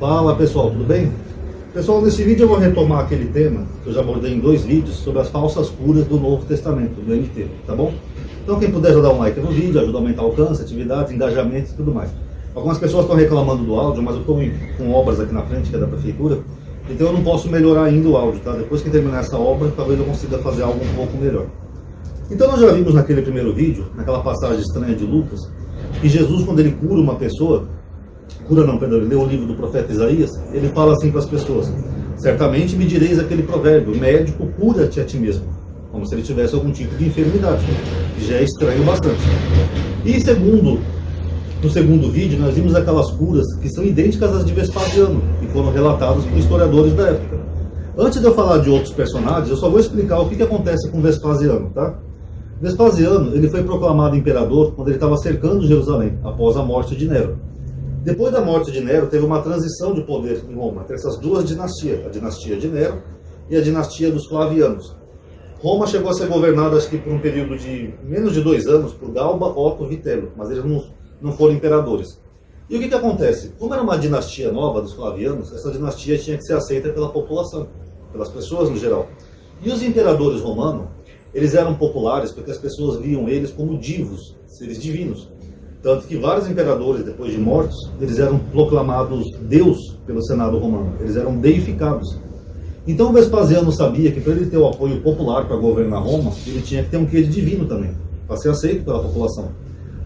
Fala pessoal, tudo bem? Pessoal, nesse vídeo eu vou retomar aquele tema que eu já abordei em 2 vídeos sobre as falsas curas do Novo Testamento, do NT, tá bom? Então quem puder já dar um like no vídeo, ajuda a aumentar o alcance, atividades, engajamentos e tudo mais. Algumas pessoas estão reclamando do áudio, mas eu estou com obras aqui na frente, que é da prefeitura, então eu não posso melhorar ainda o áudio, tá? Depois que terminar essa obra, talvez eu consiga fazer algo um pouco melhor. Então nós já vimos naquele primeiro vídeo, naquela passagem estranha de Lucas, que Jesus, quando ele cura uma pessoa, ele lê o livro do profeta Isaías, ele fala assim para as pessoas: certamente me direis aquele provérbio, médico, cura-te a ti mesmo, como se ele tivesse algum tipo de enfermidade, que já é estranho bastante. E no segundo vídeo, nós vimos aquelas curas que são idênticas às de Vespasiano, que foram relatadas por historiadores da época. Antes de eu falar de outros personagens, eu só vou explicar o que acontece com Vespasiano, tá? Vespasiano, ele foi proclamado imperador quando ele estava cercando Jerusalém, após a morte de Nero. Depois da morte de Nero, teve uma transição de poder em Roma, entre essas duas dinastias, a dinastia de Nero e a dinastia dos Flavianos. Roma chegou a ser governada, acho que por um período de menos de 2 anos, por Galba, Otto e Vitello, mas eles não foram imperadores. E o que acontece? Como era uma dinastia nova dos Flavianos, essa dinastia tinha que ser aceita pela população, pelas pessoas no geral. E os imperadores romanos, eles eram populares porque as pessoas viam eles como divos, seres divinos. Tanto que vários imperadores, depois de mortos, eles eram proclamados Deus pelo Senado romano. Eles eram deificados. Então Vespasiano sabia que para ele ter o apoio popular para governar Roma, ele tinha que ter um quê de divino também, para ser aceito pela população.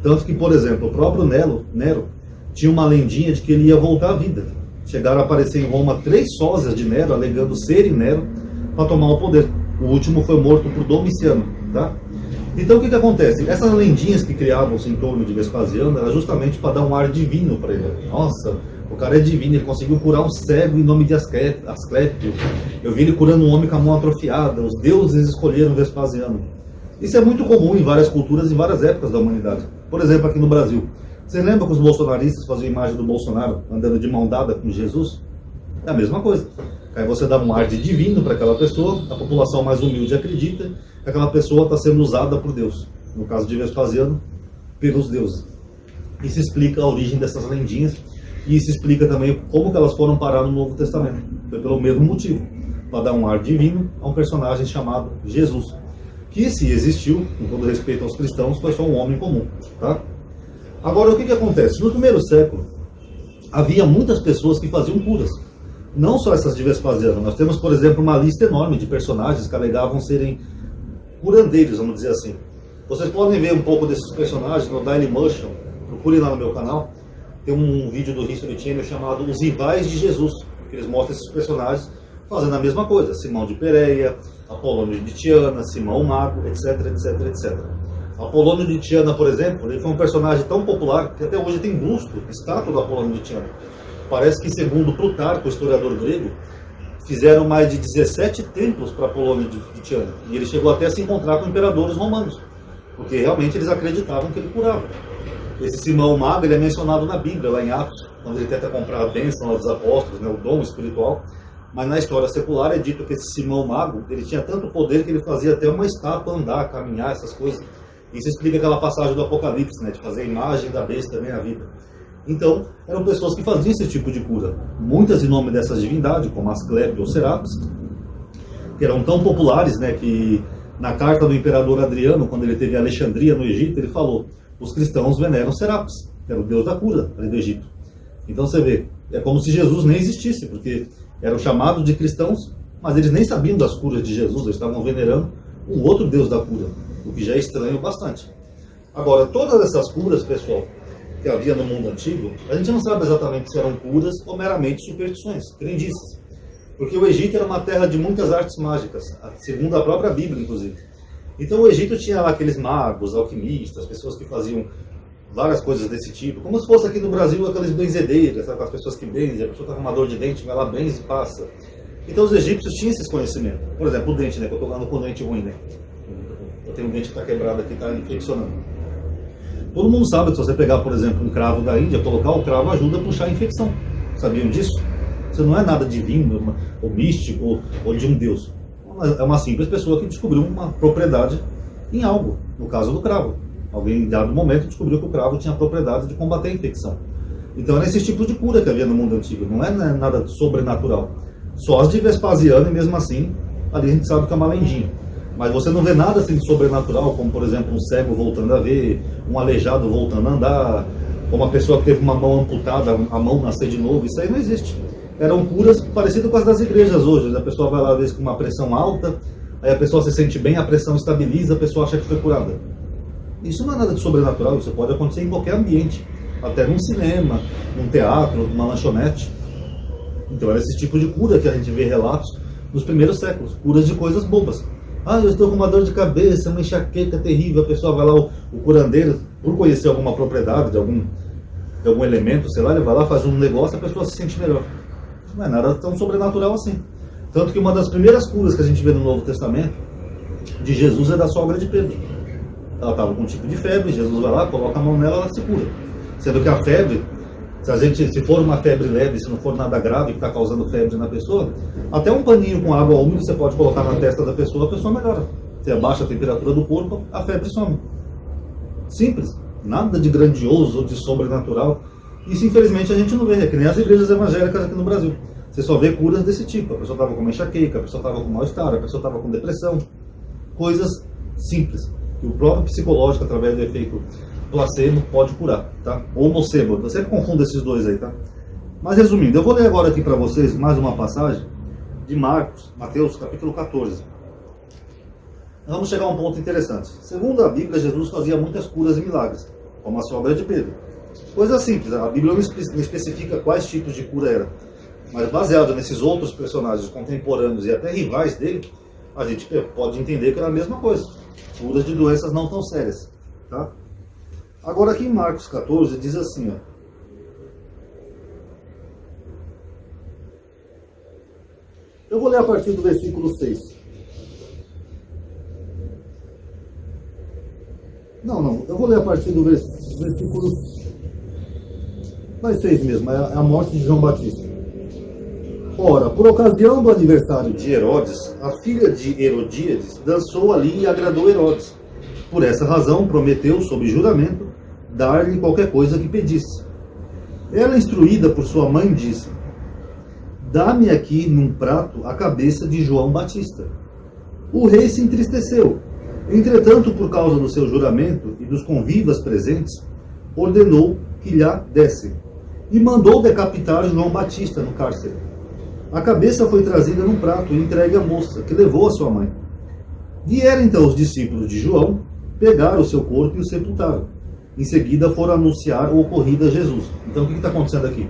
Tanto que, por exemplo, o próprio Nero tinha uma lendinha de que ele ia voltar à vida. Chegaram a aparecer em Roma 3 sósias de Nero, alegando serem Nero, para tomar o poder. O último foi morto por Domiciano, tá? Então o que acontece? Essas lendinhas que criavam-se em torno de Vespasiano era justamente para dar um ar divino para ele. Nossa, o cara é divino, ele conseguiu curar um cego em nome de Asclepio. Eu vi ele curando um homem com a mão atrofiada. Os deuses escolheram Vespasiano. Isso é muito comum em várias culturas e várias épocas da humanidade. Por exemplo, aqui no Brasil. Você lembra que os bolsonaristas faziam a imagem do Bolsonaro andando de mão dada com Jesus? É a mesma coisa. Aí você dá um ar de divino para aquela pessoa, a população mais humilde acredita que aquela pessoa está sendo usada por Deus. No caso de Vespasiano, pelos deuses. Isso explica a origem dessas lendinhas e isso explica também como que elas foram parar no Novo Testamento. Foi pelo mesmo motivo, para dar um ar divino a um personagem chamado Jesus, que, se existiu, com todo respeito aos cristãos, foi só um homem comum, tá? Agora, o que acontece? No primeiro século, havia muitas pessoas que faziam curas. Não só essas de Vespasiano. Nós temos, por exemplo, uma lista enorme de personagens que alegavam serem curandeiros, vamos dizer assim. Vocês podem ver um pouco desses personagens no Dailymotion. Procurem lá no meu canal. Tem um vídeo do History Channel chamado Os Rivais de Jesus, que eles mostram esses personagens fazendo a mesma coisa. Simão de Pérea, Apolônio de Tiana, Simão o Mago, etc, etc, etc. Apolônio de Tiana, por exemplo, ele foi um personagem tão popular que até hoje tem busto, estátua do Apolônio de Tiana. Parece que, segundo Plutarco, o historiador grego, fizeram mais de 17 templos para Apolônio de Tiana. E ele chegou até a se encontrar com imperadores romanos, porque realmente eles acreditavam que ele curava. Esse Simão Mago, ele é mencionado na Bíblia, lá em Atos, quando ele tenta comprar a bênção aos apóstolos, né, o dom espiritual. Mas na história secular é dito que esse Simão Mago, ele tinha tanto poder que ele fazia até uma estátua andar, caminhar, essas coisas. Isso explica aquela passagem do Apocalipse, né, de fazer a imagem da besta também na vida. Então, eram pessoas que faziam esse tipo de cura. Muitas em nome dessas divindades, como Asclepio ou Serapis, que eram tão populares, né, que na carta do imperador Adriano, quando ele teve Alexandria no Egito, ele falou: os cristãos veneram Serapis, que era o deus da cura ali do Egito. Então você vê, é como se Jesus nem existisse, porque eram chamados de cristãos, mas eles nem sabiam das curas de Jesus, eles estavam venerando um outro deus da cura, o que já é estranho bastante. Agora, todas essas curas, pessoal, que havia no mundo antigo, a gente não sabe exatamente se eram curas ou meramente superstições, crendices. Porque o Egito era uma terra de muitas artes mágicas, segundo a própria Bíblia, inclusive. Então o Egito tinha lá aqueles magos, alquimistas, pessoas que faziam várias coisas desse tipo, como se fosse aqui no Brasil aqueles benzedeiros, sabe? As pessoas que benzem, a pessoa está com uma dor de dente, vai lá, benze e passa. Então os egípcios tinham esses conhecimentos. Por exemplo, o dente, né, que eu estou falando com o dente ruim, né? Eu tenho um dente que está quebrado aqui, está infeccionando. Todo mundo sabe que se você pegar, por exemplo, um cravo da Índia, colocar o cravo ajuda a puxar a infecção. Sabiam disso? Isso não é nada divino, ou místico, ou de um deus. É uma simples pessoa que descobriu uma propriedade em algo, no caso do cravo. Alguém, em dado momento, descobriu que o cravo tinha a propriedade de combater a infecção. Então era esse tipo de cura que havia no mundo antigo, não é nada sobrenatural. Só as de Vespasiano, e mesmo assim, ali a gente sabe que é uma lendinha. Mas você não vê nada assim de sobrenatural, como por exemplo um cego voltando a ver, um aleijado voltando a andar, ou uma pessoa que teve uma mão amputada, a mão nascer de novo. Isso aí não existe. Eram curas parecidas com as das igrejas hoje. A pessoa vai lá às vezes com uma pressão alta, aí a pessoa se sente bem, a pressão estabiliza, a pessoa acha que foi curada. Isso não é nada de sobrenatural, isso pode acontecer em qualquer ambiente, até num cinema, num teatro, numa lanchonete. Então era esse tipo de cura que a gente vê relatos nos primeiros séculos, curas de coisas bobas. Ah, eu estou com uma dor de cabeça, uma enxaqueca terrível, a pessoa vai lá, o curandeiro, por conhecer alguma propriedade de algum elemento, sei lá, ele vai lá, faz um negócio, a pessoa se sente melhor. Não é nada tão sobrenatural assim. Tanto que uma das primeiras curas que a gente vê no Novo Testamento de Jesus é da sogra de Pedro. Ela estava com um tipo de febre, Jesus vai lá, coloca a mão nela, ela se cura. Sendo que a febre, se for uma febre leve, se não for nada grave que está causando febre na pessoa, até um paninho com água úmida você pode colocar na testa da pessoa, a pessoa melhora. Você abaixa a temperatura do corpo, a febre some. Simples. Nada de grandioso ou de sobrenatural. Isso, infelizmente, a gente não vê. É que nem as igrejas evangélicas aqui no Brasil. Você só vê curas desse tipo. A pessoa estava com uma enxaqueca, a pessoa estava com mal-estar, a pessoa estava com depressão. Coisas simples. Que o próprio psicológico, através do efeito placebo, pode curar. Tá? Ou nocebo. Eu sempre confundo esses dois aí. Tá? Mas, resumindo, eu vou ler agora aqui para vocês mais uma passagem de Mateus, capítulo 14. Vamos chegar a um ponto interessante. Segundo a Bíblia, Jesus fazia muitas curas e milagres, como a sogra de Pedro. Coisa simples, a Bíblia não especifica quais tipos de cura era. Mas baseado nesses outros personagens contemporâneos e até rivais dele, a gente pode entender que era a mesma coisa. Curas de doenças não tão sérias. Tá? Agora aqui em Marcos 14 diz assim, ó. Eu vou ler a partir do versículo 6. Não, eu vou ler a partir do versículo 6 mesmo, é a morte de João Batista. Ora, por ocasião do aniversário de Herodes, a filha de Herodíades dançou ali e agradou Herodes. Por essa razão, prometeu, sob juramento, dar-lhe qualquer coisa que pedisse. Ela, instruída por sua mãe, disse: dá-me aqui num prato a cabeça de João Batista. O rei se entristeceu. Entretanto, por causa do seu juramento e dos convivas presentes, ordenou que lhe dessem, e mandou decapitar João Batista no cárcere. A cabeça foi trazida num prato e entregue à moça, que levou a sua mãe. Vieram então os discípulos de João, pegaram o seu corpo e o sepultaram. Em seguida foram anunciar o ocorrido a Jesus. Então o que está acontecendo aqui?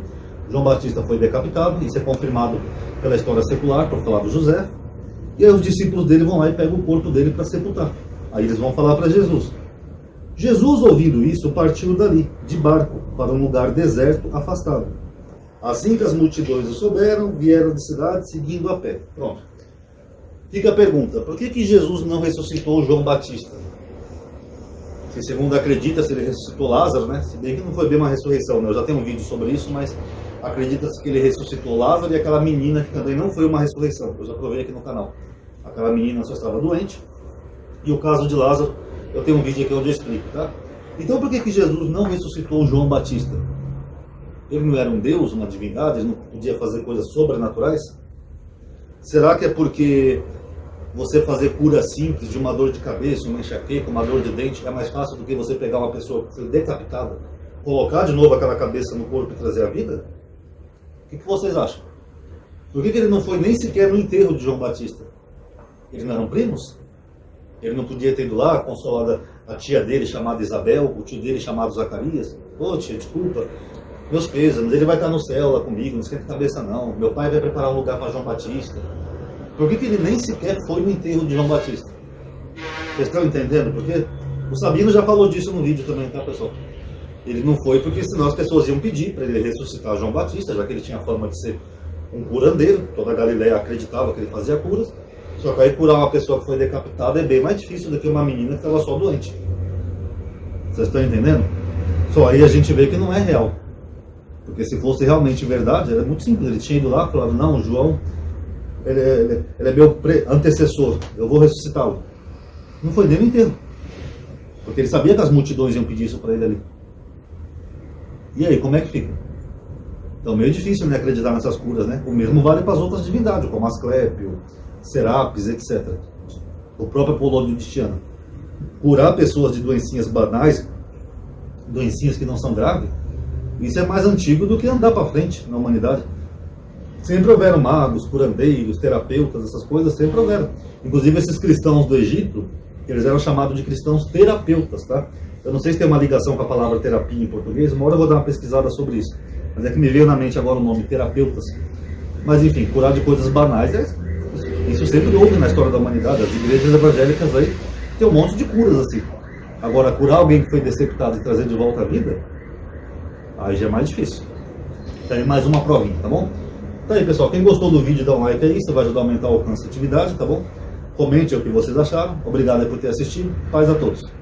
João Batista foi decapitado, isso é confirmado pela história secular, por Flávio José, e aí os discípulos dele vão lá e pegam o corpo dele para sepultar. Aí eles vão falar para Jesus. Jesus, ouvindo isso, partiu dali, de barco, para um lugar deserto, afastado. Assim que as multidões o souberam, vieram de cidade, seguindo a pé. Pronto. Fica a pergunta, por que Jesus não ressuscitou João Batista? Se segundo acredita, se ele ressuscitou Lázaro, né? Se bem que não foi bem uma ressurreição, né? Eu já tenho um vídeo sobre isso, mas acredita-se que ele ressuscitou Lázaro e aquela menina que também não foi uma ressurreição. Eu já provei aqui no canal. Aquela menina só estava doente. E o caso de Lázaro, eu tenho um vídeo aqui onde eu explico, tá? Então por que Jesus não ressuscitou João Batista? Ele não era um Deus, uma divindade, ele não podia fazer coisas sobrenaturais? Será que é porque você fazer cura simples de uma dor de cabeça, uma enxaqueca, uma dor de dente é mais fácil do que você pegar uma pessoa que foi decapitada, colocar de novo aquela cabeça no corpo e trazer a vida? O que vocês acham? Por que ele não foi nem sequer no enterro de João Batista? Eles não eram primos? Ele não podia ter ido lá, consolado a tia dele chamada Isabel, o tio dele chamado Zacarias? Ô tia, desculpa, meus pêsames, ele vai estar no céu lá comigo, não esquenta a cabeça não. Meu pai vai preparar um lugar para João Batista. Por que ele nem sequer foi no enterro de João Batista? Vocês estão entendendo? Porque o Sabino já falou disso no vídeo também, tá, pessoal? Ele não foi porque senão as pessoas iam pedir para ele ressuscitar João Batista, já que ele tinha a fama de ser um curandeiro. Toda a Galileia acreditava que ele fazia curas. Só que aí curar uma pessoa que foi decapitada é bem mais difícil do que uma menina que estava só doente. Vocês estão entendendo? Só aí a gente vê que não é real. Porque se fosse realmente verdade, era muito simples. Ele tinha ido lá e falado, não, João, ele é meu antecessor, eu vou ressuscitá-lo. Não foi nem no enterro. Porque ele sabia que as multidões iam pedir isso para ele ali. E aí, como é que fica? Então, meio difícil, né, acreditar nessas curas, né? O mesmo vale para as outras divindades, como Asclépio, Serapis, etc. O próprio Apolônio de Tiana. Curar pessoas de doencinhas banais, doencinhas que não são graves, isso é mais antigo do que andar para frente na humanidade. Sempre houveram magos, curandeiros, terapeutas, essas coisas sempre houveram. Inclusive esses cristãos do Egito, eles eram chamados de cristãos terapeutas, tá? Eu não sei se tem uma ligação com a palavra terapia em português, uma hora eu vou dar uma pesquisada sobre isso. Mas é que me veio na mente agora o nome terapeutas. Mas enfim, curar de coisas banais, isso sempre houve na história da humanidade. As igrejas evangélicas aí tem um monte de curas assim. Agora, curar alguém que foi deceptado e trazer de volta à vida, aí já é mais difícil. Tá aí mais uma provinha, tá bom? Tá aí, pessoal. Quem gostou do vídeo, dá um like aí, isso vai ajudar a aumentar o alcance da atividade, tá bom? Comente o que vocês acharam. Obrigado aí por ter assistido. Paz a todos.